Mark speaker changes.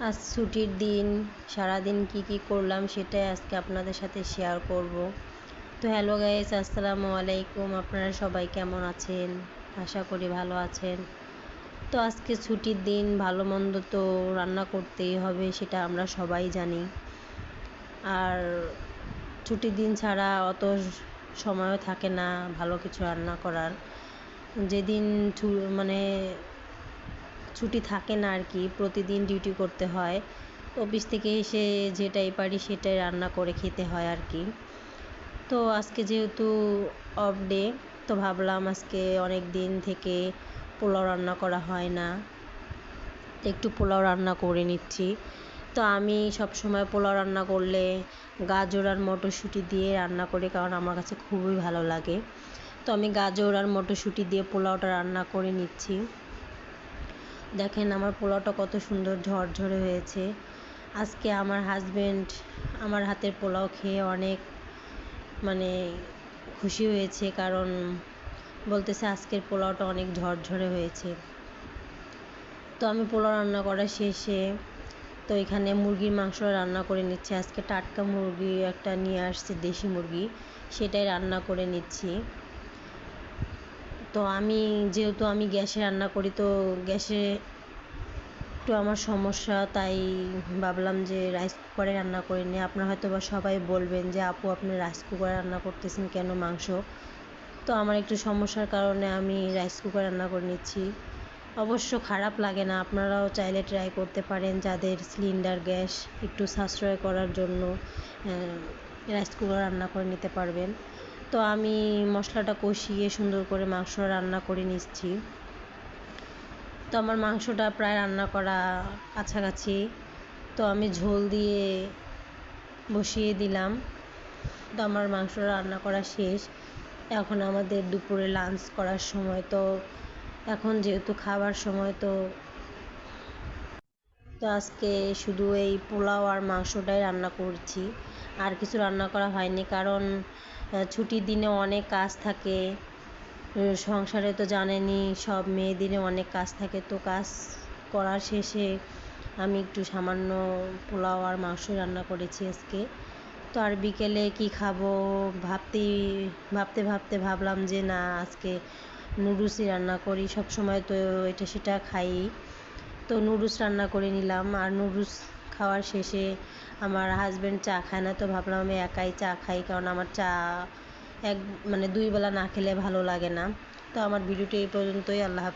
Speaker 1: আজ ছুটির দিন, সারাদিন কি করলাম সেটাই আজকে আপনাদের সাথে শেয়ার করব। তো হ্যালো গাইস, আসসালামু আলাইকুম। আপনারা সবাই কেমন আছেন? আশা করি ভালো আছেন। তো আজকে ছুটির দিন, ভালো মন্দ তো রান্না করতেই হবে, সেটা আমরা সবাই জানি। আর ছুটির দিন ছাড়া অত সময়ও থাকে না ভালো কিছু রান্না করার। যেদিন মানে ছুটি থাকে না আর কি, প্রতিদিন ডিউটি করতে হয়। অফিস থেকে এসে যেটাই পারি সেটাই রান্না করে খেতে হয় আর কি। তো আজকে যেহেতু অফ ডে, তো ভাবলাম আজকে অনেক দিন থেকে পোলাও রান্না করা হয় না, একটু পোলাও রান্না করে নিচ্ছি। তো আমি সবসময় পোলাও রান্না করলে গাজর আর মটরশুঁটি দিয়ে রান্না করি, কারণ আমার কাছে খুবই ভালো লাগে। তো আমি গাজর আর মটরশুঁটি দিয়ে পোলাওটা রান্না করে নিচ্ছি। দেখেন আমার পোলাওটা কত সুন্দর ঝরঝরে হয়েছে। আজকে আমার হাজব্যান্ড আমার হাতের পোলাও খেয়ে অনেক খুশি হয়েছে, কারণ বলতেছে আজকের পোলাওটা অনেক ঝরঝরে হয়েছে। তো আমি পোলাও রান্না করা শেষে তো এখানে মুরগির মাংস রান্না করে নিচ্ছি। আজকে টাটকা মুরগি একটা নিয়ে আসছে, দেশি মুরগি, সেটাই রান্না করে নিচ্ছি। তো যেহেতু আমি গ্যাসে রান্না করি, তো গ্যাসে একটু আমার সমস্যা, তাই ভাবলাম যে রাইস কুকারে রান্না করে নিই। আপনারা হয়তো বা সবাই বলবেন যে আপু আপনি রাইস কুকারে রান্না করতেছেন কেন মাংস? তো আমার একটু সমস্যার কারণে আমি রাইস কুকারে রান্না করে নিচ্ছি। অবশ্য খারাপ লাগে না, আপনারাও চাইলে ট্রাই করতে পারেন। যাদের সিলিন্ডার গ্যাস একটু সাশ্রয় করার জন্য রাইস কুকার রান্না করে নিতে পারবেন। তো আমি মশলাটা কষিয়ে সুন্দর করে মাংস রান্না করে নিচ্ছি। তো আমার মাংসটা প্রায় রান্না করা কাছাকাছি। তো আমি ঝোল দিয়ে বসিয়ে দিলাম। তো আমার মাংস রান্না করা শেষ। এখন আমাদের দুপুরে লাঞ্চ করার সময়। তো এখন যেহেতু খাবার সময়, তো আজকে শুধু এই পোলাও আর মাংসটাই রান্না করছি, আর কিছু রান্না করা হয়নি। কারণ ছুটির দিনে অনেক কাজ থাকে, সংসারে তো জানেনই সব মেয়েদেরই অনেক কাজ থাকে। তো কাজ করার শেষে আমি একটু সামান্য পোলাও আর মাংস রান্না করেছি আজকে। তো আর বিকেলে কি খাবো ভাবতে ভাবলাম যে না, আজকে নুডলসই রান্না করি। সব সময় তো এটা সেটা খাই, তো নুডলস রান্না করে নিলাম। আর নুডলস খাওয়ার শেষে আমার হাজব্যান্ড চা খায় না, তো ভাবলাম আমি একাই চা খাই, কারণ আমার চা দুই বেলা না খেলে ভালো লাগে না। তো আমার ভিডিওটি এই পর্যন্তই। আল্লাহ হাফেজ।